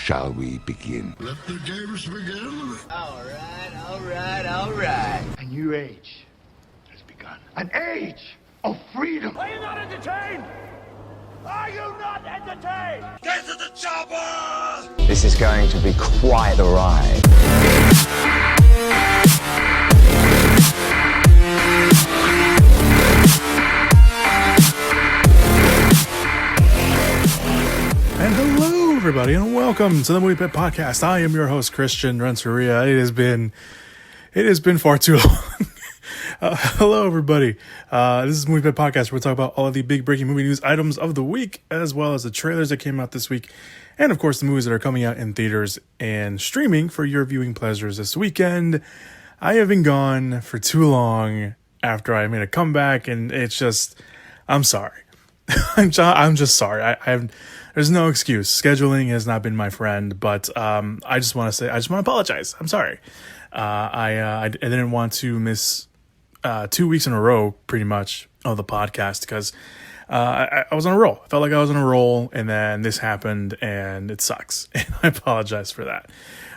shall we begin? Let the games begin. All right. A new age has begun. An age of freedom. Are you not entertained? Are you not entertained? Get to the chopper! This is going to be quite the ride. And hello, everybody, and welcome to the Movie Pitt Podcast. I am your host, Christian Renteria. It has been far too long. Hello, everybody. This is Movie Pitt Podcast, where we talk about all of the big breaking movie news items of the week, as well as the trailers that came out this week, and of course, the movies that are coming out in theaters and streaming for your viewing pleasures this weekend. I have been gone for too long after I made a comeback, and it's just, I'm sorry. I'm just sorry. There's no excuse. Scheduling has not been my friend, but I just want to apologize. I'm sorry. I didn't want to miss 2 weeks in a row, pretty much, of the podcast because I was on a roll. I felt like I was on a roll, and then this happened, and it sucks. And I apologize for that.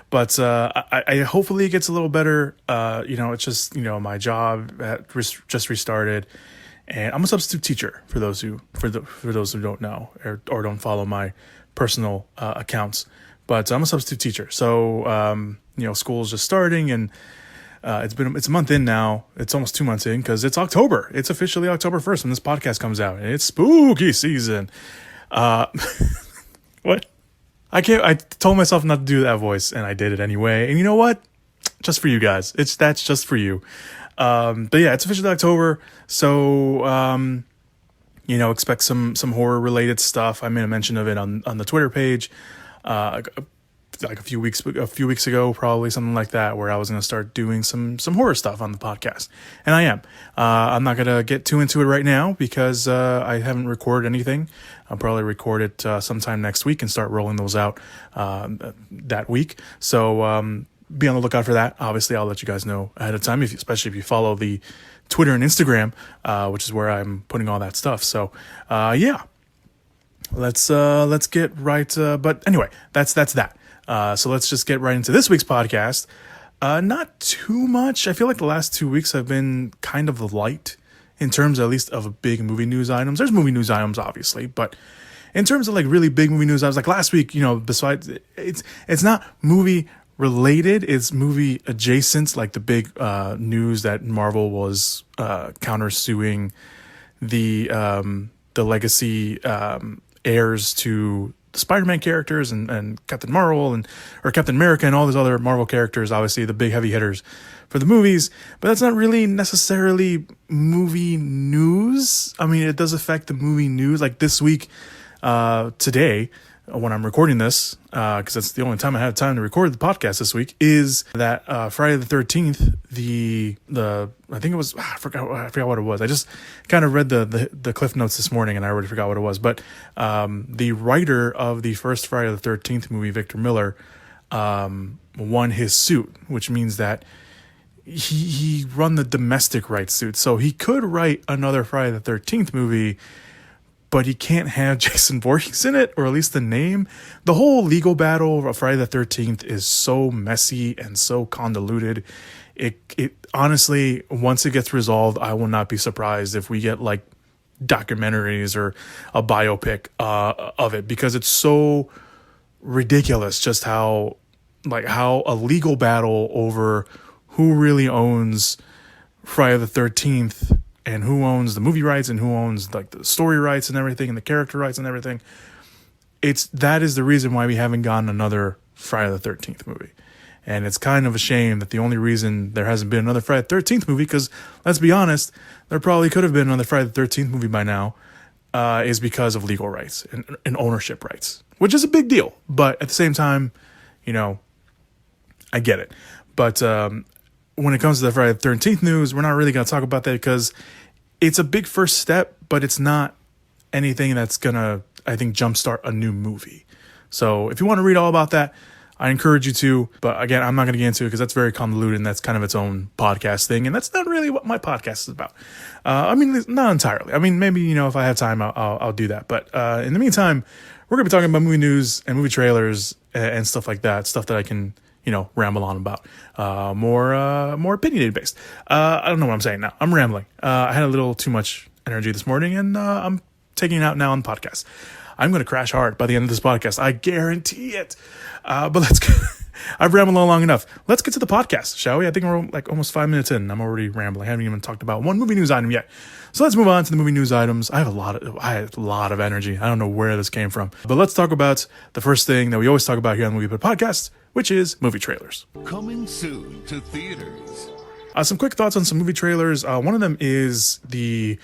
But I hopefully it gets a little better. It's just my job just restarted. And I'm a substitute teacher for those who don't know or don't follow my personal accounts. But I'm a substitute teacher, so school's just starting, and it's a month in now. It's almost 2 months in because it's October. It's officially October 1st when this podcast comes out, and it's spooky season. What? I told myself not to do that voice, and I did it anyway. And you know what? Just for you guys. That's just for you. But yeah, it's officially October, so expect some horror related stuff. I made a mention of it on the Twitter page, like a few weeks ago, probably something like that, where I was going to start doing some horror stuff on the podcast, and I am. I'm not gonna get too into it right now because I haven't recorded anything. I'll probably record it sometime next week and start rolling those out that week. So be on the lookout for that. Obviously, I'll let you guys know ahead of time, especially if you follow the Twitter and Instagram, which is where I'm putting all that stuff. So, yeah, let's get right. But anyway, that's that. So let's just get right into this week's podcast. Not too much. I feel like the last 2 weeks have been kind of light in terms, at least, of big movie news items. There's movie news items, obviously, but in terms of like really big movie news, I was like last week. Besides, it's not movie related, it's movie adjacent, like the big news that Marvel was countersuing the legacy heirs to the Spider-Man characters and Captain Marvel or Captain America and all those other Marvel characters, obviously the big heavy hitters for the movies. But that's not really necessarily movie news. I mean, it does affect the movie news. Like this week, today, when I'm recording this, because that's the only time I had time to record the podcast this week, is that Friday the 13th, I think it was, I forgot what it was. I just kind of read the cliff notes this morning and I already forgot what it was. But the writer of the first Friday the 13th movie, Victor Miller, won his suit, which means that he run the domestic rights suit. So he could write another Friday the 13th movie, but he can't have Jason Voorhees in it, or at least the name. The whole legal battle of Friday the 13th is so messy and so convoluted. It honestly, once it gets resolved, I will not be surprised if we get like documentaries or a biopic of it, because it's so ridiculous just how a legal battle over who really owns Friday the 13th and who owns the movie rights and who owns like the story rights and everything and the character rights and everything. That is the reason why we haven't gotten another Friday the 13th movie. And it's kind of a shame that the only reason there hasn't been another Friday the 13th movie, because let's be honest, there probably could have been another Friday the 13th movie by now, is because of legal rights and ownership rights, which is a big deal. But at the same time, I get it. But when it comes to the Friday the 13th news, we're not really going to talk about that because it's a big first step, but it's not anything that's going to, I think, jumpstart a new movie. So if you want to read all about that, I encourage you to. But again, I'm not going to get into it because that's very convoluted and that's kind of its own podcast thing. And that's not really what my podcast is about. I mean, not entirely. I mean, maybe, if I have time, I'll do that. But in the meantime, we're going to be talking about movie news and movie trailers and stuff like that. Stuff that I can, ramble on about. More opinionated based. I don't know what I'm saying now. I'm rambling. I had a little too much energy this morning, and I'm taking it out now on the podcast. I'm going to crash hard by the end of this podcast. I guarantee it. But let's get... I've rambled on long enough. Let's get to the podcast, shall we? I think we're like almost 5 minutes in. I'm already rambling. I haven't even talked about one movie news item yet. So let's move on to the movie news items. I have a lot of energy. I don't know where this came from. But let's talk about the first thing that we always talk about here on the Movie Pit Podcast, which is movie trailers. Coming soon to theaters. Some quick thoughts on some movie trailers. One of them is the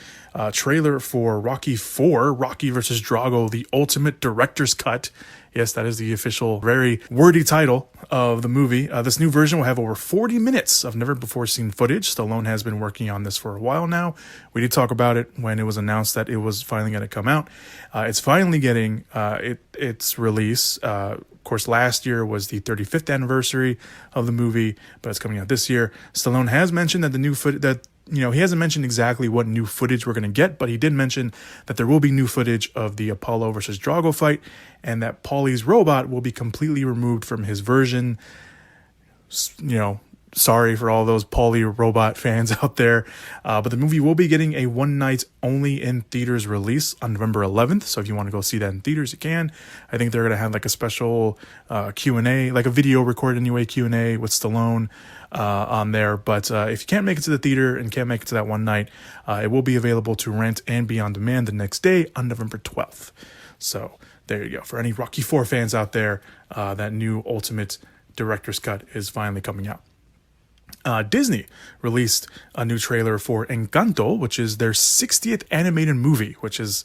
trailer for Rocky IV, Rocky vs. Drago, the Ultimate Director's Cut. Yes, that is the official, very wordy title of the movie. This new version will have over 40 minutes of never-before-seen footage. Stallone has been working on this for a while now. We did talk about it when it was announced that it was finally going to come out. It's finally getting its release. Of course, last year was the 35th anniversary of the movie, but it's coming out this year. Stallone has mentioned that the new footage he hasn't mentioned exactly what new footage we're going to get, but he did mention that there will be new footage of the Apollo versus Drago fight, and that Paulie's robot will be completely removed from his version. Sorry for all those Paulie robot fans out there, but the movie will be getting a one-night only in theaters release on November 11th. So if you want to go see that in theaters, you can. I think they're going to have like a special Q&A, like a video recorded anyway, Q&A with Stallone on there. But if you can't make it to the theater and can't make it to that one night, it will be available to rent and be on demand the next day on November 12th. So there you go. For any Rocky IV fans out there, that new Ultimate Director's Cut is finally coming out. Disney released a new trailer for Encanto, which is their 60th animated movie, which is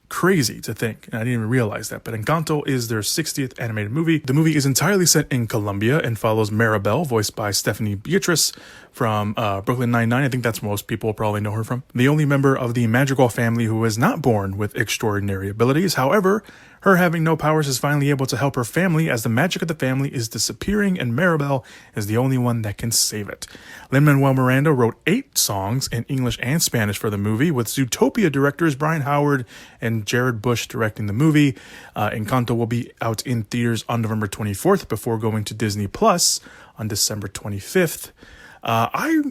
crazy to think, and I didn't even realize that, but Encanto is their 60th animated movie. The movie is entirely set in Colombia and follows Maribel, voiced by Stephanie Beatrice from Brooklyn Nine-Nine. I think that's most people probably know her from. The only member of the Madrigal family who is not born with extraordinary abilities. However, her having no powers is finally able to help her family as the magic of the family is disappearing, and Maribel is the only one that can save it. Lin-Manuel Miranda wrote 8 songs in English and Spanish for the movie, with Zootopia directors Brian Howard and Jared Bush directing the movie. Encanto will be out in theaters on November 24th before going to Disney Plus on December 25th. I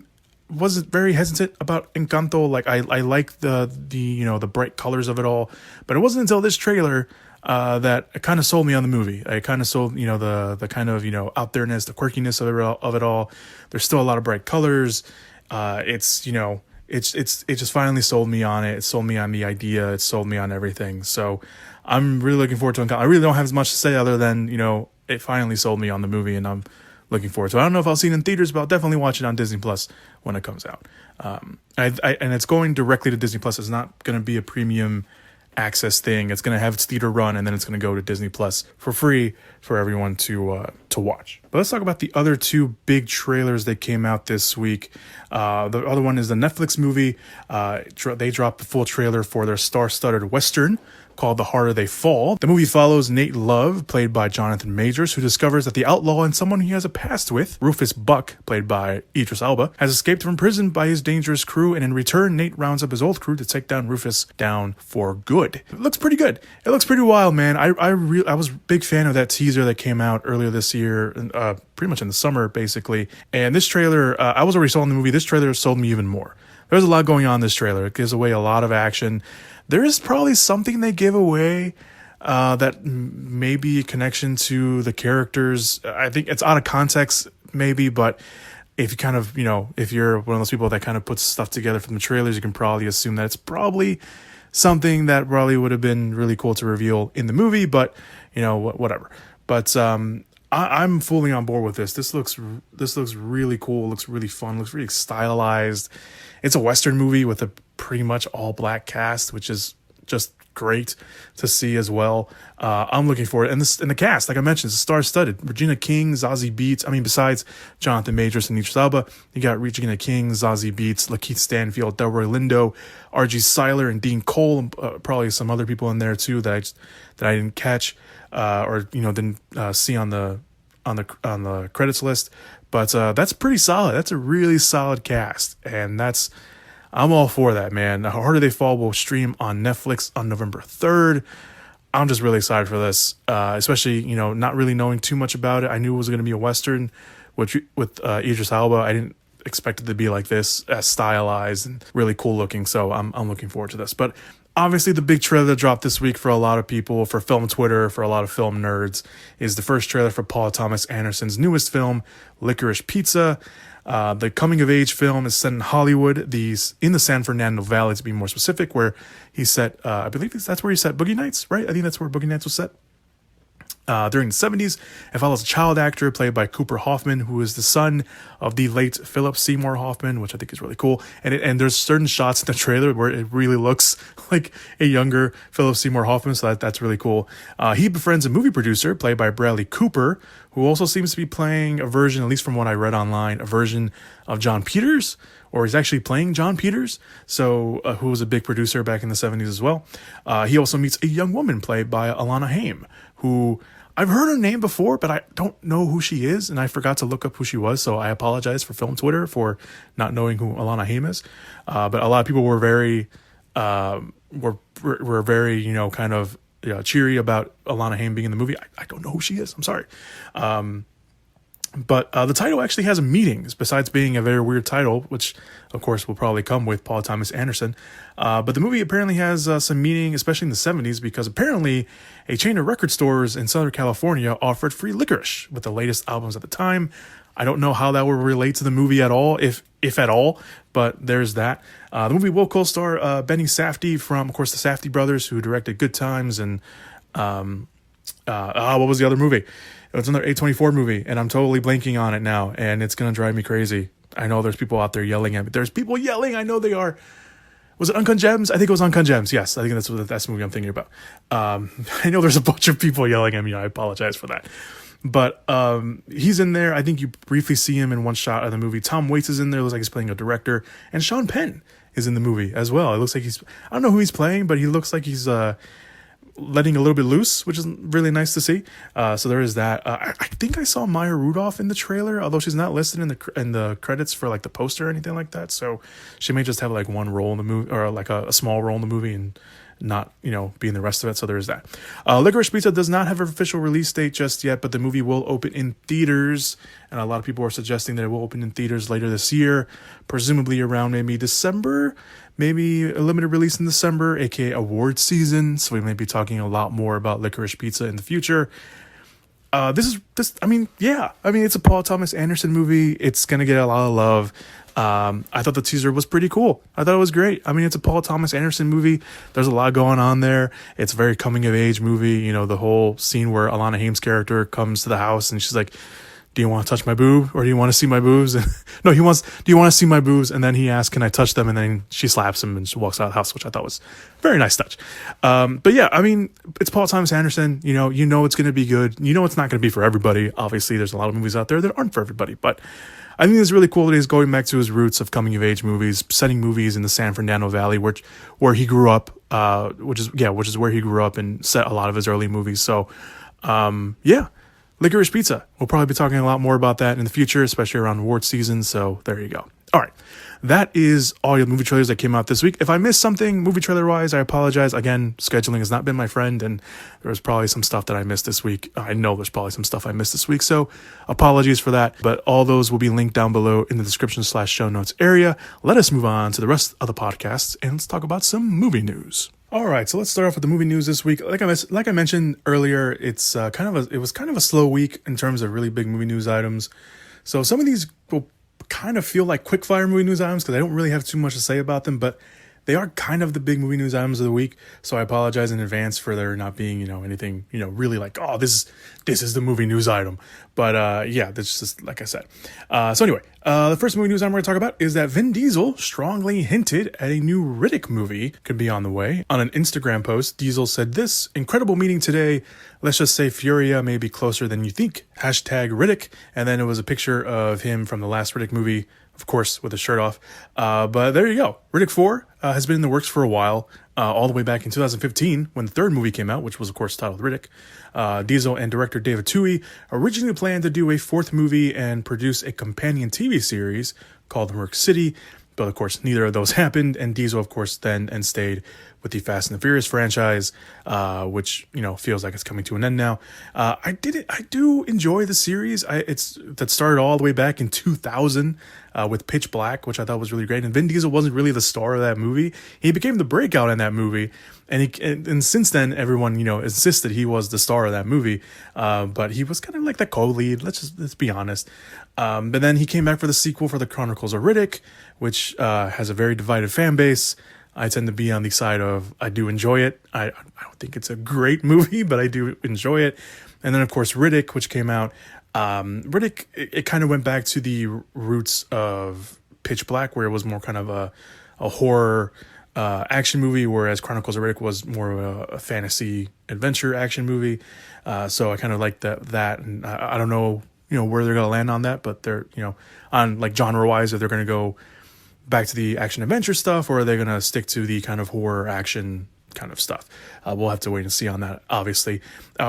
wasn't very hesitant about Encanto. Like I like the bright colors of it all, but it wasn't until this trailer that it kind of sold me on the movie. It kind of sold, the kind of, out there-ness, the quirkiness of it all. There's still a lot of bright colors. It just finally sold me on it. It sold me on the idea. It sold me on everything. So I'm really looking forward to Encanto. I really don't have as much to say other than, it finally sold me on the movie, and I'm looking forward to it. I don't know if I'll see it in theaters, but I'll definitely watch it on Disney Plus when it comes out. And it's going directly to Disney Plus. It's not going to be a premium access thing. It's going to have its theater run, and then it's going to go to Disney Plus for free for everyone to watch. But let's talk about the other 2 big trailers that came out this week. The other one is the Netflix movie. They dropped the full trailer for their star-studded Western called The Harder They Fall. The movie follows Nate Love, played by Jonathan Majors, who discovers that the outlaw and someone he has a past with, Rufus Buck, played by Idris Elba, has escaped from prison by his dangerous crew, and in return, Nate rounds up his old crew to take down Rufus down for good. It looks pretty good. It looks pretty wild, man. I was a big fan of that teaser that came out earlier this year, pretty much in the summer, basically. And this trailer, I was already sold on the movie. This trailer sold me even more. There's a lot going on in this trailer. It gives away a lot of action. There is probably something they give away that may be a connection to the characters. I think it's out of context, maybe, but if you kind of, if you're one of those people that kind of puts stuff together from the trailers, you can probably assume that it's probably something that probably would have been really cool to reveal in the movie, but, whatever. But I'm fully on board with this. This looks really cool. Looks really fun. Looks really stylized. It's a Western movie with a pretty much all black cast, which is just great to see as well. I'm looking for it. And the cast, like I mentioned, is star-studded. Regina King, Zazie Beetz. Besides Jonathan Majors and Idris Elba, you got Regina King, Zazie Beetz, Lakeith Stanfield, Delroy Lindo, R.G. Seiler, and Dean Cole, and probably some other people in there too that I didn't catch or didn't see on the credits list. But that's pretty solid. That's a really solid cast, and I'm all for that, man. How Harder They Fall will stream on Netflix on November 3rd. I'm just really excited for this, especially, not really knowing too much about it. I knew it was going to be a Western with Idris Elba. I didn't expect it to be like this, as stylized and really cool looking. So I'm looking forward to this. But obviously, the big trailer that dropped this week for a lot of people, for film Twitter, for a lot of film nerds, is the first trailer for Paul Thomas Anderson's newest film, Licorice Pizza. The coming-of-age film is set in Hollywood, in the San Fernando Valley, to be more specific, where he set, I believe that's where he set Boogie Nights, right? I think that's where Boogie Nights was set. During the 70s, it follows a child actor played by Cooper Hoffman, who is the son of the late Philip Seymour Hoffman, which I think is really cool. And there's certain shots in the trailer where it really looks like a younger Philip Seymour Hoffman, so that's really cool. He befriends a movie producer played by Bradley Cooper, who also seems to be playing a version, at least from what I read online, a version of John Peters, or he's actually playing John Peters, so who was a big producer back in the 70s as well. He also meets a young woman played by Alana Haim, who I've heard her name before, but I don't know who she is, and I forgot to look up who she was, so I apologize for film Twitter for not knowing who Alana Haim is. But a lot of people were very, kind of cheery about Alana Haim being in the movie. I don't know who she is. I'm sorry. But the title actually has a meaning, besides being a very weird title, which, of course, will probably come with Paul Thomas Anderson. But the movie apparently has some meaning, especially in the 70s, because apparently a chain of record stores in Southern California offered free licorice with the latest albums at the time. I don't know how that will relate to the movie at all, if at all, but there's that. The movie will co-star Benny Safdie from, of course, the Safdie brothers, who directed Good Times and what was the other movie? It's another A24 movie, and I'm totally blanking on it now, and it's going to drive me crazy. I know there's people out there yelling at me. There's people yelling. I know they are. Was it Uncut Gems? I think it was Uncut Gems. Yes, I think that's the movie I'm thinking about. I know there's a bunch of people yelling at me. I apologize for that. But he's in there. I think you briefly see him in one shot of the movie. Tom Waits is in there. It looks like he's playing a director. And Sean Penn is in the movie as well. It looks like I don't know who he's playing, but he looks like he's letting a little bit loose, which is really nice to see. So there is that. I think I saw Maya Rudolph in the trailer, although she's not listed in the credits for like the poster or anything like that. So she may just have like one role in the movie, or like a small role in the movie, and not be in the rest of it. So there is that. Licorice Pizza does not have an official release date just yet, but the movie will open in theaters, and a lot of people are suggesting that it will open in theaters later this year, presumably around maybe December. Maybe a limited release in December, aka award season. So we may be talking a lot more about Licorice Pizza in the future. It's a Paul Thomas Anderson movie. It's gonna get a lot of love. I thought the teaser was pretty cool. I thought it was great. I mean, it's a Paul Thomas Anderson movie. There's a lot going on there. It's a very coming of age movie. The whole scene where Alana Haim's character comes to the house and she's like, do you want to touch my boob, or do you want to see my boobs? No, he wants, do you want to see my boobs? And then he asks, can I touch them? And then she slaps him and she walks out of the house, which I thought was a very nice touch. But yeah, I mean, it's Paul Thomas Anderson. You know it's going to be good. It's not going to be for everybody. Obviously, there's a lot of movies out there that aren't for everybody. But I think it's really cool that he's going back to his roots of coming of age movies, setting movies in the San Fernando Valley, where he grew up, which is where he grew up and set a lot of his early movies. So, yeah. Licorice Pizza. We'll probably be talking a lot more about that in the future, especially around award season. So there you go. All right. That is all your movie trailers that came out this week. If I missed something movie trailer wise, I apologize. Again, scheduling has not been my friend, and there was probably some stuff that I missed this week. I know there's probably some stuff I missed this week, so apologies for that. But all those will be linked down below in the description/show notes area. Let us move on to the rest of the podcasts, and let's talk about some movie news. All right, so let's start off with the movie news this week. Like I mentioned earlier, it was kind of a slow week in terms of really big movie news items. So some of these will kind of feel like quick fire movie news items because I don't really have too much to say about them, but they are kind of the big movie news items of the week. So I apologize in advance for there not being, anything, really like, oh, this is the movie news item. But yeah, that's just like I said. So anyway, the first movie news I'm going to talk about is that Vin Diesel strongly hinted at a new Riddick movie could be on the way. On an Instagram post, Diesel said this: incredible meeting today. Let's just say Furia may be closer than you think. #Riddick. And then it was a picture of him from the last Riddick movie, of course, with his shirt off. But there you go. Riddick 4 has been in the works for a while, all the way back in 2015 when the third movie came out, which was, of course, titled Riddick. Diesel and director David Twohy originally planned to do a fourth movie and produce a companion TV series called Merc City, But of course, neither of those happened, and Diesel, of course, then stayed with the Fast and the Furious franchise, which feels like it's coming to an end now. I do enjoy the series. That started all the way back in 2000 with Pitch Black, which I thought was really great. And Vin Diesel wasn't really the star of that movie. He became the breakout in that movie, and since then everyone insisted he was the star of that movie. But he was kind of like the co-lead. Let's be honest. But then he came back for the sequel for the Chronicles of Riddick, which has a very divided fan base. I tend to be on the side of I do enjoy it. I don't think it's a great movie, but I do enjoy it. And then, of course, Riddick, which came out. Riddick, it kind of went back to the roots of Pitch Black, where it was more kind of a horror action movie, whereas Chronicles of Riddick was more of a fantasy adventure action movie. So I kind of like that. And I don't know, where they're going to land on that, but they're, on like genre-wise, if they're going to go back to the action adventure stuff, or are they going to stick to the kind of horror action kind of stuff? We'll have to wait and see on that, obviously.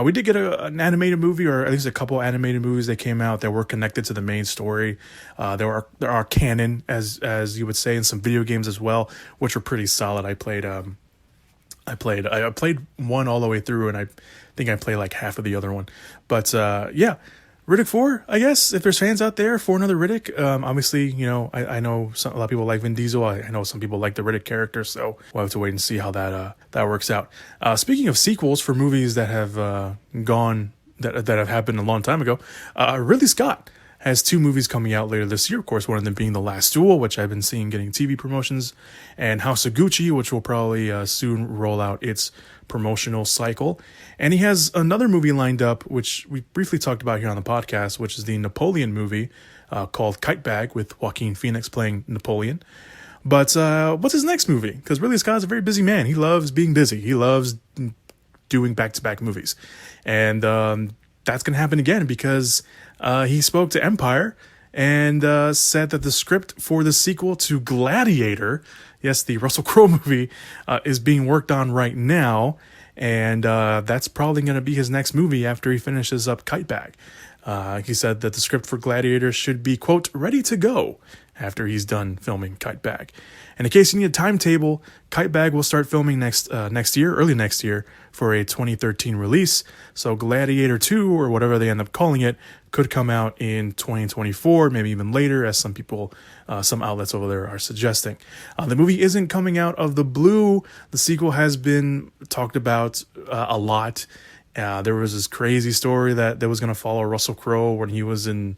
We did get an animated movie, or at least a couple animated movies that came out that were connected to the main story. There are canon, as you would say, in some video games as well, which were pretty solid. I played one all the way through, and I think I played like half of the other one. But yeah. Riddick 4, I guess, if there's fans out there for another Riddick. Obviously, I know a lot of people like Vin Diesel. I know some people like the Riddick character, so we'll have to wait and see how that works out. Speaking of sequels for movies that have that have happened a long time ago, Ridley Scott has 2 movies coming out later this year. Of course, one of them being The Last Duel, which I've been seeing getting TV promotions, and House of Gucci, which will probably soon roll out its promotional cycle. And he has another movie lined up, which we briefly talked about here on the podcast, which is the Napoleon movie called Kite Bag, with Joaquin Phoenix playing Napoleon. But what's his next movie? Because Ridley Scott's a very busy man. He loves being busy. He loves doing back-to-back movies. And that's going to happen again, because he spoke to Empire and said that the script for the sequel to Gladiator, yes, the Russell Crowe movie, is being worked on right now. And that's probably going to be his next movie after he finishes up Kite Bag. He said that the script for Gladiator should be, quote, ready to go after he's done filming Kite Bag. And in case you need a timetable, Kite Bag will start filming early next year, for a 2013 release. So Gladiator 2, or whatever they end up calling it, could come out in 2024, maybe even later, as some people, some outlets over there are suggesting. The movie isn't coming out of the blue. The sequel has been talked about a lot. There was this crazy story that was going to follow Russell Crowe when he was in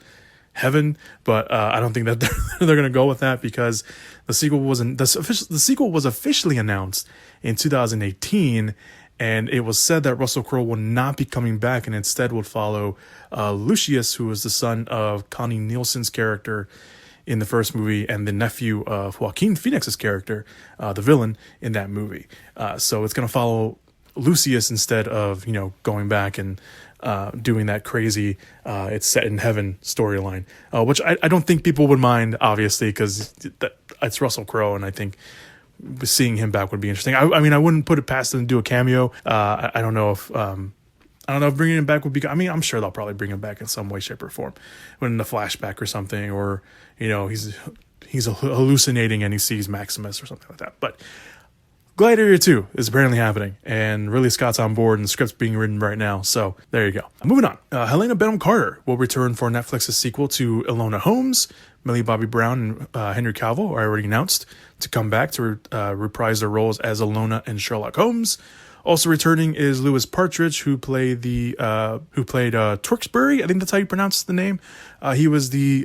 heaven, but I don't think that they're going to go with that, because the sequel was officially announced in 2018, and it was said that Russell Crowe will not be coming back, and instead would follow Lucius, who was the son of Connie Nielsen's character in the first movie, and the nephew of Joaquin Phoenix's character, the villain in that movie. So it's going to follow Lucius instead of going back and doing that crazy it's set in heaven storyline, which I don't think people would mind, obviously, because it's Russell Crowe, and I think seeing him back would be interesting. I mean, I wouldn't put it past him to do a cameo. I don't know if bringing him back would be. I mean, I'm sure they'll probably bring him back in some way, shape, or form, when in a flashback or something, or he's hallucinating and he sees Maximus or something like that. But Gladiator 2 is apparently happening, and Ridley Scott's on board, and the script's being written right now. So there you go. Moving on. Helena Bonham Carter will return for Netflix's sequel to Enola Holmes. Millie Bobby Brown and Henry Cavill are already announced to come back to reprise their roles as Ilona and Sherlock Holmes. Also returning is Louis Partridge, who played Tewksbury. I think that's how you pronounce the name. He was the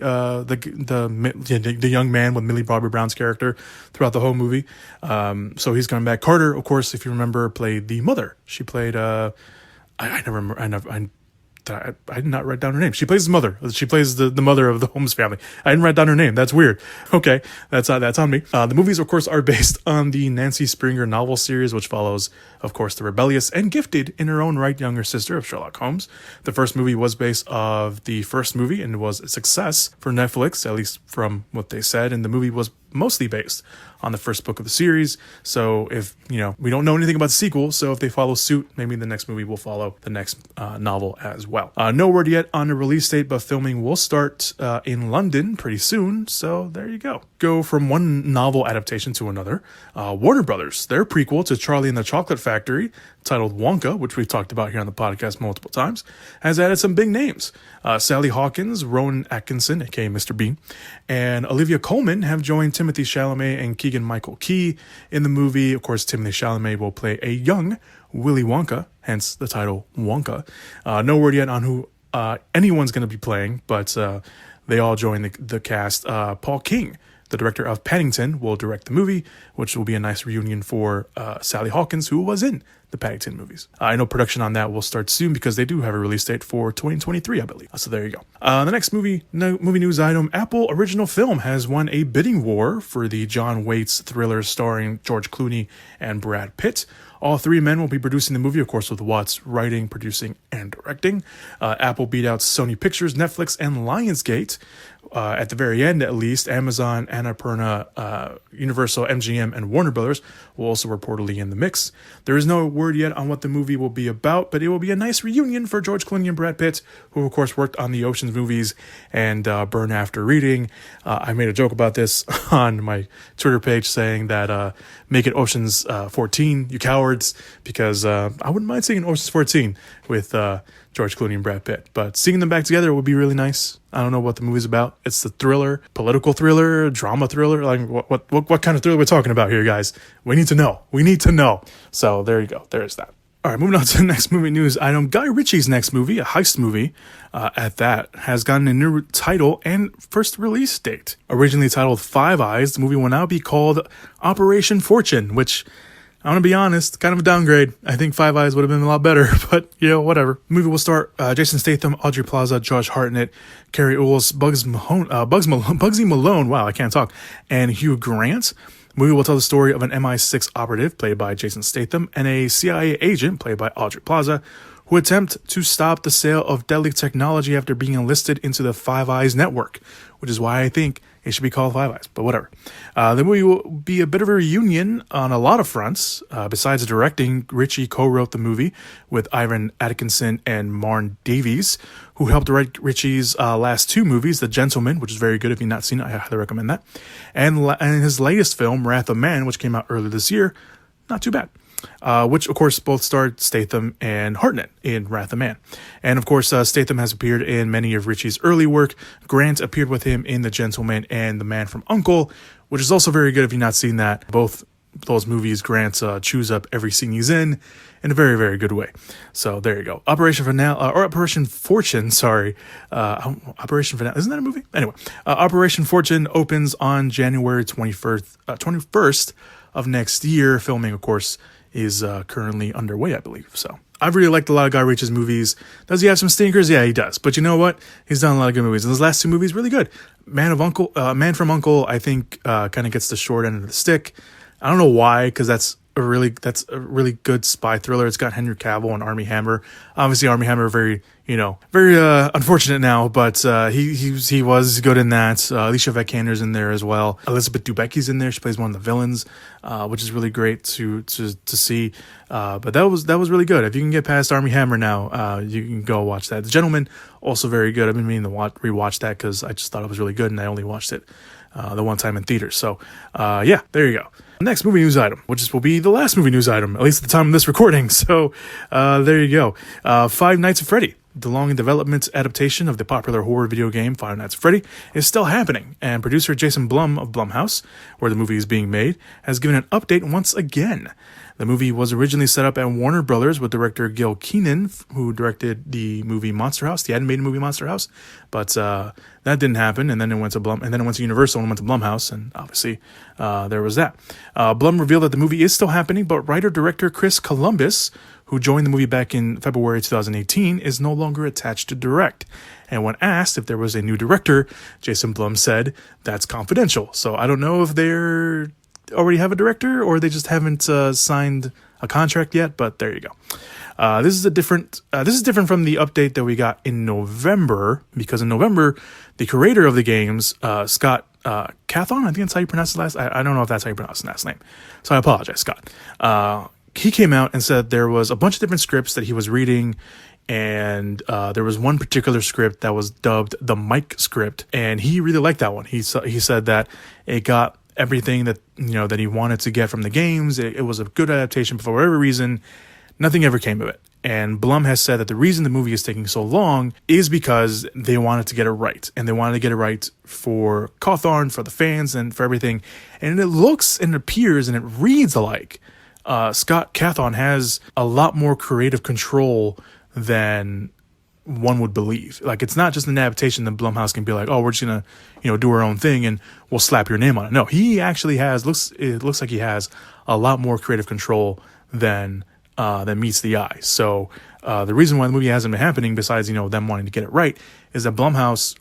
young man with Millie Bobby Brown's character throughout the whole movie. So he's coming back. Carter, of course, if you remember, played the mother. She played I did not write down her name. She plays the mother. She plays the mother of the Holmes family. I didn't write down her name. That's weird. Okay, that's on me. The movies, of course, are based on the Nancy Springer novel series, which follows, of course, the rebellious and gifted in her own right younger sister of Sherlock Holmes. The first movie was based off the first movie and was a success for Netflix, at least from what they said. And the movie was mostly based on the first book of the series. So if, we don't know anything about the sequel, so if they follow suit, maybe the next movie will follow the next novel as well. No word yet on the release date, but filming will start in London pretty soon. So there you go. Go from one novel adaptation to another. Warner Brothers, their prequel to Charlie and the Chocolate Factory, titled Wonka, which we've talked about here on the podcast multiple times, has added some big names. Sally Hawkins, Rowan Atkinson, aka Mr. Bean, and Olivia Colman have joined Timothée Chalamet and Keegan-Michael Key in the movie. Of course, Timothée Chalamet will play a young Willy Wonka, hence the title Wonka. No word yet on who anyone's going to be playing, but they all join the cast. Paul King, the director of Paddington, will direct the movie, which will be a nice reunion for Sally Hawkins, who was in the Paddington movies. I know production on that will start soon because they do have a release date for 2023, I believe. So there you go. The next movie news item, Apple Original Film has won a bidding war for the John Waits thriller starring George Clooney and Brad Pitt. All three men will be producing the movie, of course, with Watts writing, producing, and directing. Apple beat out Sony Pictures, Netflix, and Lionsgate. At the very end, at least, Amazon, Annapurna, Universal, MGM, and Warner Brothers will also reportedly in the mix. There is no word yet on what the movie will be about, but it will be a nice reunion for George Clooney and Brad Pitt, who, of course, worked on the Ocean's movies and Burn After Reading. I made a joke about this on my Twitter page saying that make it Ocean's 14, you cowards, because I wouldn't mind seeing Ocean's 14 with George Clooney and Brad Pitt. But seeing them back together would be really nice. I don't know what the movie's about. It's the thriller, political thriller, drama thriller. Like what kind of thriller we're talking about here, guys? We need to know. We need to know. So there you go. There is that. All right, moving on to the next movie news item. Guy Ritchie's next movie, a heist movie, at that, has gotten a new title and first release date. Originally titled Five Eyes, the movie will now be called Operation Fortune, which, I'm going to be honest, kind of a downgrade. I think Five Eyes would have been a lot better, but, whatever. The movie will star Jason Statham, Aubrey Plaza, Josh Hartnett, Carrie Elwes, Bugsy Malone, wow, I can't talk, and Hugh Grant. The movie will tell the story of an MI6 operative, played by Jason Statham, and a CIA agent, played by Aubrey Plaza, who attempt to stop the sale of deadly technology after being enlisted into the Five Eyes network, which is why I think it should be called Five Eyes, but whatever. The movie will be a bit of a reunion on a lot of fronts. Besides directing, Ritchie co-wrote the movie with Ivan Atkinson and Marn Davies, who helped direct Ritchie's last two movies, The Gentleman, which is very good if you've not seen it, I highly recommend that, and his latest film, Wrath of Man, which came out earlier this year, not too bad. Which, of course, both starred Statham and Hartnett in Wrath of Man. And, of course, Statham has appeared in many of Ritchie's early work. Grant appeared with him in The Gentleman and The Man from U.N.C.L.E., which is also very good if you've not seen that. Both those movies, Grant chews up every scene he's in a very, very good way. So there you go. Operation Fortune, sorry. Operation Finale, isn't that a movie? Anyway, Operation Fortune opens on January 21st of next year. Filming, of course, is currently underway, I believe. So I've really liked a lot of Guy Ritchie's movies. Does he have some stinkers? Yeah, he does. But you know what? He's done a lot of good movies. And those last two movies, really good. Man from U.N.C.L.E., I think, kind of gets the short end of the stick. I don't know why, because that's a really good spy thriller. It's got Henry Cavill and Armie Hammer. Obviously, Armie Hammer very unfortunate now, but he was good in that. Alicia Vikander's in there as well. Elizabeth Debicki's in there. She plays one of the villains, which is really great to see. But that was really good. If you can get past Armie Hammer now, you can go watch that. The Gentleman, also very good. I've been meaning to rewatch that because I just thought it was really good, and I only watched it the one time in theaters. So yeah, there you go. Next movie news item, which will be the last movie news item, at least at the time of this recording. So there you go. Five Nights at Freddy, the long development adaptation of the popular horror video game Five Nights at Freddy, is still happening. And producer Jason Blum of Blumhouse, where the movie is being made, has given an update once again. The movie was originally set up at Warner Brothers with director Gil Keenan, who directed the movie Monster House, the animated movie Monster House, but that didn't happen. And then it went to Universal and went to Blumhouse, and obviously there was that. Blum revealed that the movie is still happening, but writer-director Chris Columbus, who joined the movie back in February 2018, is no longer attached to direct. And when asked if there was a new director, Jason Blum said, "That's confidential." So I don't know if they're already have a director or they just haven't signed a contract yet, but there you go. This is different from the update that we got in November, because in November the creator of the games, Scott Cathon. I think that's how you pronounce his last. I don't know if that's how you pronounce his last name. So I apologize, Scott. He came out and said there was a bunch of different scripts that he was reading, and there was one particular script that was dubbed the Mike script, and he really liked that one. He said that it got everything that that he wanted to get from the games. It was a good adaptation, but for whatever reason, nothing ever came of it. And Blum has said that the reason the movie is taking so long is because they wanted to get it right. And they wanted to get it right for Cawthorn, for the fans, and for everything. And it looks and appears and it reads alike. Scott Cawthon has a lot more creative control than one would believe. Like, it's not just an adaptation that Blumhouse can be like, oh, we're just gonna, do our own thing and we'll slap your name on it. No, he actually it looks like he has a lot more creative control than meets the eye. So the reason why the movie hasn't been happening, besides them wanting to get it right, is that Blumhouse,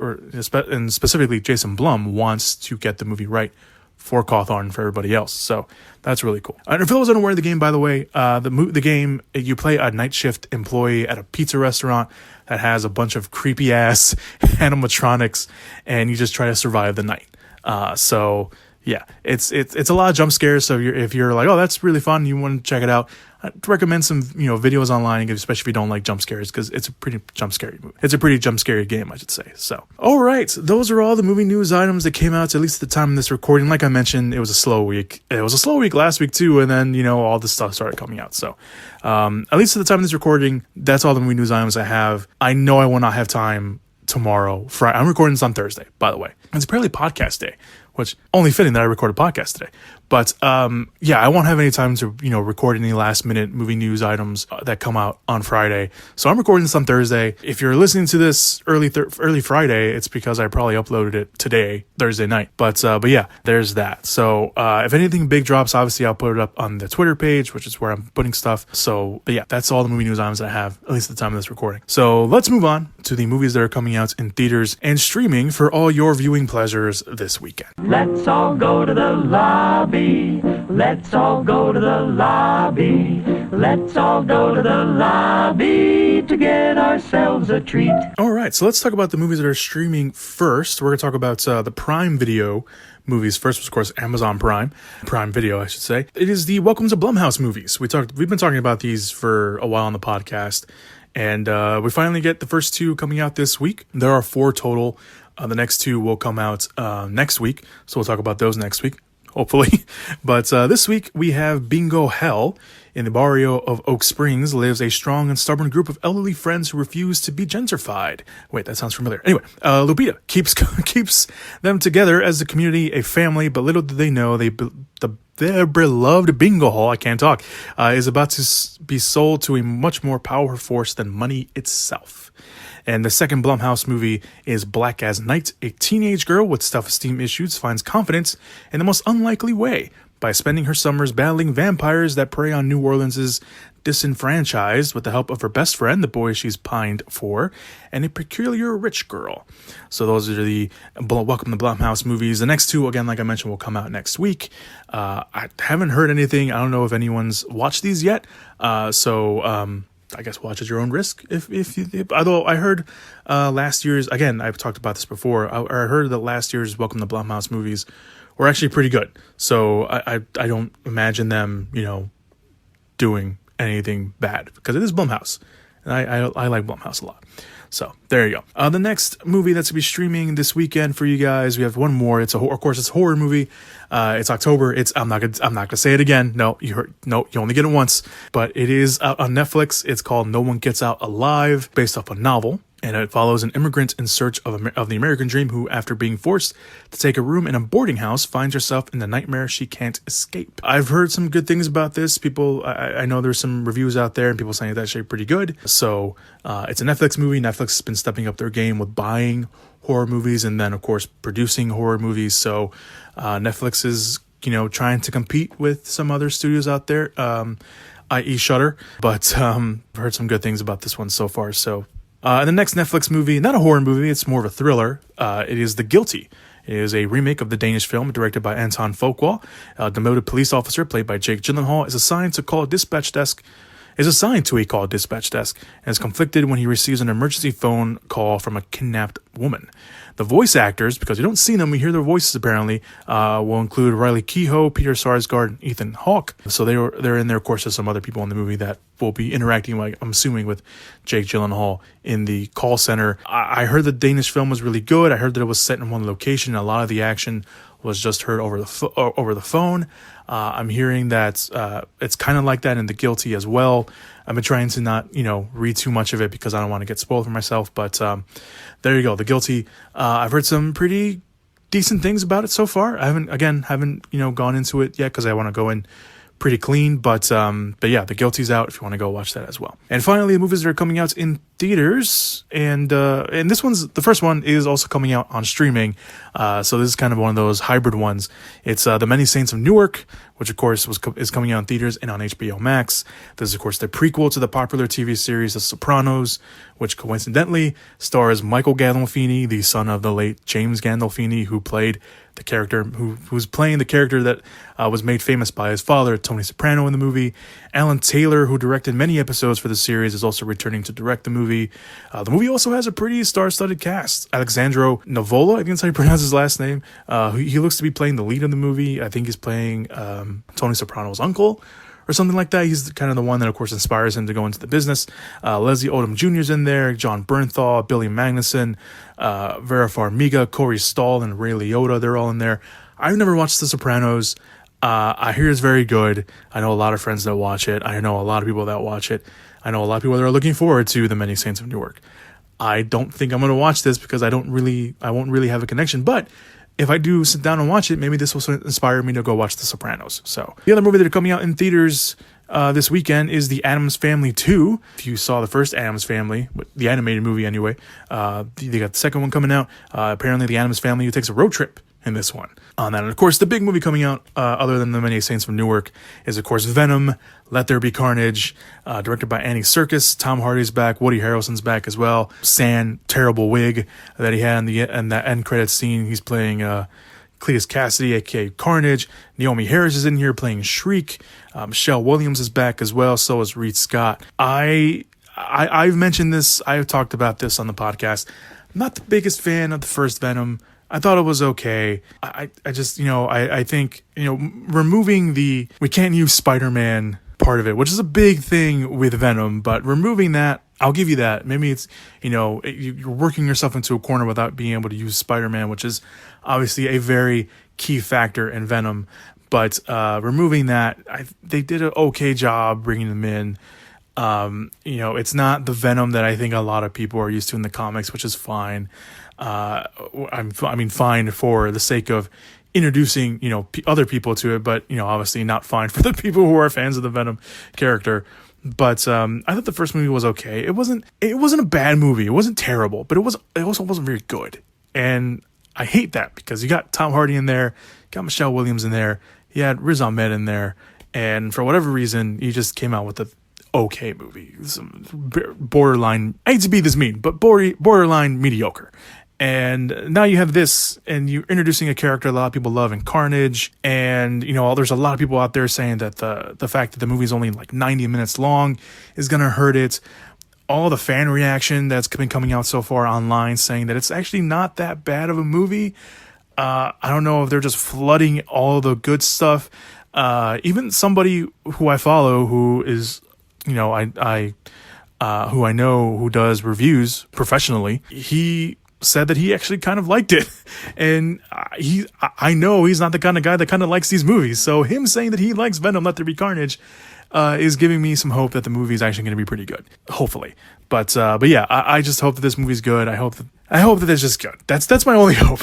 and specifically Jason Blum, wants to get the movie right for Cawthorn and for everybody else. So that's really cool. And for those unaware of the game, by the way, the game, you play a night shift employee at a pizza restaurant that has a bunch of creepy ass animatronics, and you just try to survive the night. So yeah, it's a lot of jump scares. So if you're like, oh, that's really fun, you want to check it out, I'd recommend some videos online, especially if you don't like jump scares, because it's a pretty jump scary movie. It's a pretty jump scary game, I should say. So all right, those are all the movie news items that came out, at least at the time of this recording. Like I mentioned, it was a slow week. It was a slow week last week too, and then all this stuff started coming out. So at least at the time of this recording, that's all the movie news items I have. I know I will not have time tomorrow. Friday. I'm recording this on Thursday, by the way. It's apparently podcast day, which only fitting that I record a podcast today. But yeah, I won't have any time to record any last minute movie news items that come out on Friday. So I'm recording this on Thursday. If you're listening to this early Friday, it's because I probably uploaded it today, Thursday night. But yeah, there's that. So if anything big drops, obviously I'll put it up on the Twitter page, which is where I'm putting stuff. So but yeah, that's all the movie news items that I have, at least at the time of this recording. So let's move on to the movies that are coming out in theaters and streaming for all your viewing pleasures this weekend. Let's all go to the lobby. Let's all go to the lobby. Let's all go to the lobby to get ourselves a treat. All right, so let's talk about the movies that are streaming first. We're going to talk about the Prime Video movies first, of course, Amazon Prime Video, I should say. It is the Welcome to Blumhouse movies. We've been talking about these for a while on the podcast, and we finally get the first two coming out this week. There are 4 total. The next 2 will come out next week, so we'll talk about those next week, hopefully. But this week we have Bingo Hell. In the barrio of Oak Springs lives a strong and stubborn group of elderly friends who refuse to be gentrified. Wait, that sounds familiar. Anyway, Lupita keeps them together as a community, a family, but little do they know their beloved bingo hall, I can't talk, is about to be sold to a much more powerful force than money itself. And the second Blumhouse movie is Black as Night. A teenage girl with self-esteem issues finds confidence in the most unlikely way by spending her summers battling vampires that prey on New Orleans' disenfranchised with the help of her best friend, the boy she's pined for, and a peculiar rich girl. So those are the Welcome to Blumhouse movies. The next 2, again, like I mentioned, will come out next week. I haven't heard anything. I don't know if anyone's watched these yet. So I guess watch at your own risk. Although I heard last year's, again, I've talked about this before, I heard that last year's Welcome to Blumhouse movies were actually pretty good. So I don't imagine them, doing anything bad, because it is Blumhouse. And I like Blumhouse a lot. So there you go. The next movie that's going to be streaming this weekend for you guys, we have one more. It's of course, it's a horror movie. It's October. I'm not gonna say it again. No, you only get it once. But it is out on Netflix. It's called No One Gets Out Alive, based off a novel. And it follows an immigrant in search of the American dream who, after being forced to take a room in a boarding house, finds herself in the nightmare she can't escape. I've heard some good things about this. I know there's some reviews out there and people saying that's actually pretty good. So it's a Netflix movie. Netflix has been stepping up their game with buying horror movies and then, of course, producing horror movies. So Netflix is, trying to compete with some other studios out there, i.e. Shudder. But I've heard some good things about this one so far. So the next Netflix movie, not a horror movie, it's more of a thriller. It is The Guilty. It is a remake of the Danish film directed by Anton Folkwall. A demoted police officer, played by Jake Gyllenhaal, is assigned to call a dispatch desk is assigned to a call dispatch desk and is conflicted when he receives an emergency phone call from a kidnapped woman. The voice actors, because you don't see them, we hear their voices apparently, will include Riley Keough, Peter Sarsgaard, and Ethan Hawke. So they're in there. Of course, there's some other people in the movie that will be interacting, like I'm assuming, with Jake Gyllenhaal in the call center. I heard the Danish film was really good. I heard that it was set in one location. A lot of the action was just heard over the phone. I'm hearing that it's kind of like that in The Guilty as well. I've been trying to not, read too much of it because I don't want to get spoiled for myself. But there you go, The Guilty. I've heard some pretty decent things about it so far. I haven't gone into it yet because I want to go in pretty clean. But yeah, The Guilty's out if you want to go watch that as well. And finally, the movies that are coming out in theaters, and the first one is also coming out on streaming. So this is kind of one of those hybrid ones. It's The Many Saints of Newark, which of course is coming out in theaters and on HBO Max. This is of course the prequel to the popular TV series The Sopranos, which coincidentally stars Michael Gandolfini, the son of the late James Gandolfini, who played the character who's playing the character that was made famous by his father, Tony Soprano, in the movie. Alan Taylor, who directed many episodes for the series, is also returning to direct the movie. The movie also has a pretty star-studded cast. Alexandro Nivola, I think that's how you pronounce his last name. He looks to be playing the lead in the movie. I think he's playing Tony Soprano's uncle or something like that. He's kind of the one that, of course, inspires him to go into the business. Leslie Odom Jr. is in there, John Bernthal, Billy Magnuson, Vera Farmiga, Corey Stoll, and Ray Liotta. They're all in there. I've never watched The Sopranos. I hear it's very good. I know a lot of friends that watch it. I know a lot of people that watch it. I know a lot of people that are looking forward to The Many Saints of Newark. I don't think I'm going to watch this because I won't really have a connection. But if I do sit down and watch it, maybe this will inspire me to go watch The Sopranos. So the other movie that are coming out in theaters this weekend is The Addams Family 2. If you saw the first Addams Family, the animated movie anyway, they got the second one coming out. Apparently the Addams Family takes a road trip in this one. On that, and of course, the big movie coming out, other than The Many Saints from Newark, is of course Venom: Let There Be Carnage, directed by Andy Serkis. Tom Hardy's back, Woody Harrelson's back as well. Terrible wig that he had in that end credits scene. He's playing Cletus Cassidy, aka Carnage. Naomi Harris is in here playing Shriek. Michelle Williams is back as well. So is Reed Scott. I've mentioned this. I've talked about this on the podcast. I'm not the biggest fan of the first Venom. I thought it was okay. I just, I think, removing we can't use Spider-Man part of it, which is a big thing with Venom, but removing that, I'll give you that. Maybe it's, you're working yourself into a corner without being able to use Spider-Man, which is obviously a very key factor in Venom. But removing that, they did an okay job bringing them in. It's not the Venom that I think a lot of people are used to in the comics, which is fine. Fine for the sake of introducing, other people to it, but, obviously not fine for the people who are fans of the Venom character. But I thought the first movie was okay. It wasn't a bad movie. It wasn't terrible, but it also wasn't very good. And I hate that because you got Tom Hardy in there, got Michelle Williams in there, you had Riz Ahmed in there, and for whatever reason, you just came out with a okay movie. Some borderline, I hate to be this mean, but borderline mediocre. And now you have this, and you're introducing a character a lot of people love in Carnage. And, there's a lot of people out there saying that the fact that the movie's only like 90 minutes long is going to hurt it. All the fan reaction that's been coming out so far online saying that it's actually not that bad of a movie. I don't know if they're just flooding all the good stuff. Even somebody who I follow who is, who I know who does reviews professionally, he said that he actually kind of liked it. And I know he's not the kind of guy that kind of likes these movies. So him saying that he likes Venom: Let There Be Carnage is giving me some hope that the movie is actually going to be pretty good. Hopefully. But yeah, I just hope that this movie's good. I hope that it's just good. That's my only hope.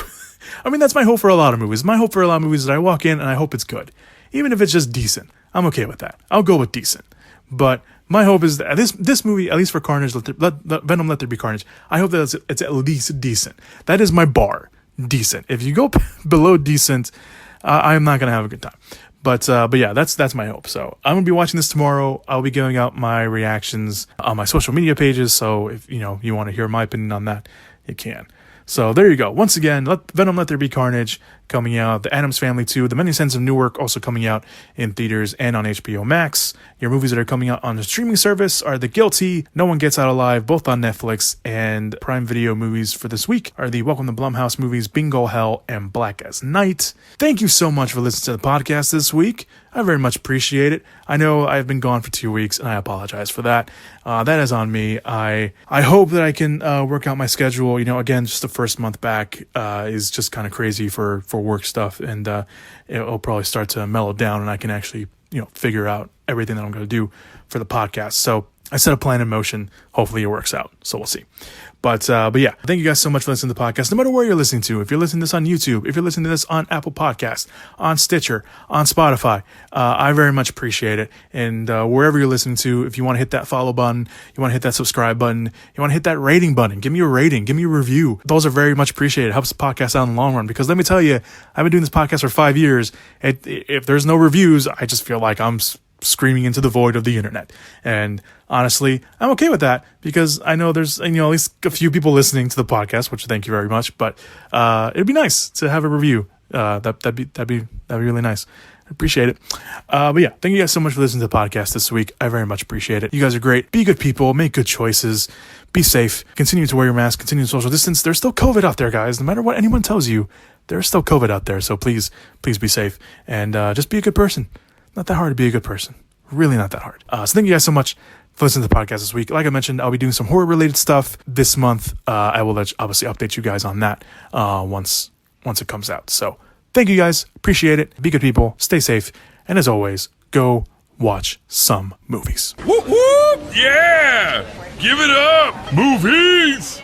That's my hope for a lot of movies. My hope for a lot of movies is that I walk in and I hope it's good. Even if it's just decent, I'm okay with that. I'll go with decent. But my hope is that this movie, at least for Carnage, Venom: Let There Be Carnage, I hope that it's at least decent. That is my bar, decent. If you go below decent, I'm not gonna have a good time. But yeah, that's my hope. So I'm gonna be watching this tomorrow. I'll be giving out my reactions on my social media pages. So if you want to hear my opinion on that, you can. So there you go. Once again, Venom Let There Be Carnage coming out. The Addams Family 2, The Many Sins of Newark also coming out in theaters and on HBO Max. Your movies that are coming out on the streaming service are The Guilty, No One Gets Out Alive, both on Netflix, and Prime Video movies for this week are the Welcome to Blumhouse movies Bingo Hell and Black as Night. Thank you so much for listening to the podcast this week. I very much appreciate it. I know I've been gone for 2 weeks, and I apologize for that. That is on me. I hope that I can work out my schedule. You know, again, just the first month back is just kind of crazy for work stuff, and it'll probably start to mellow down, and I can actually, you know, figure out everything that I'm going to do for the podcast. So I set a plan in motion. Hopefully it works out. So we'll see. But yeah, thank you guys so much for listening to the podcast. No matter where you're listening to, if you're listening to this on YouTube, if you're listening to this on Apple Podcasts, on Stitcher, on Spotify, I very much appreciate it. And wherever you're listening to, if you want to hit that follow button, you want to hit that subscribe button, you want to hit that rating button, give me a rating, give me a review. Those are very much appreciated. It helps the podcast out in the long run. Because let me tell you, I've been doing this podcast for 5 years. If there's no reviews, I just feel like I'm screaming into the void of the internet. And honestly, I'm okay with that because I know there's, you know, at least a few people listening to the podcast, which thank you very much. But it'd be nice to have a review. That'd be really nice. I appreciate it. But yeah, thank you guys so much for listening to the podcast this week. I very much appreciate it. You guys are great. Be good people. Make good choices. Be safe. Continue to wear your mask. Continue to social distance. There's still COVID out there, guys. No matter what anyone tells you, there's still COVID out there. So please be safe and just be a good person. Not that hard to be a good person. Really not that hard. So thank you guys so much for listening to the podcast this week. Like I mentioned, I'll be doing some horror-related stuff this month. I will obviously update you guys on that once it comes out. So thank you guys. Appreciate it. Be good people. Stay safe. And as always, go watch some movies. Whoop whoop! Yeah! Give it up! Movies!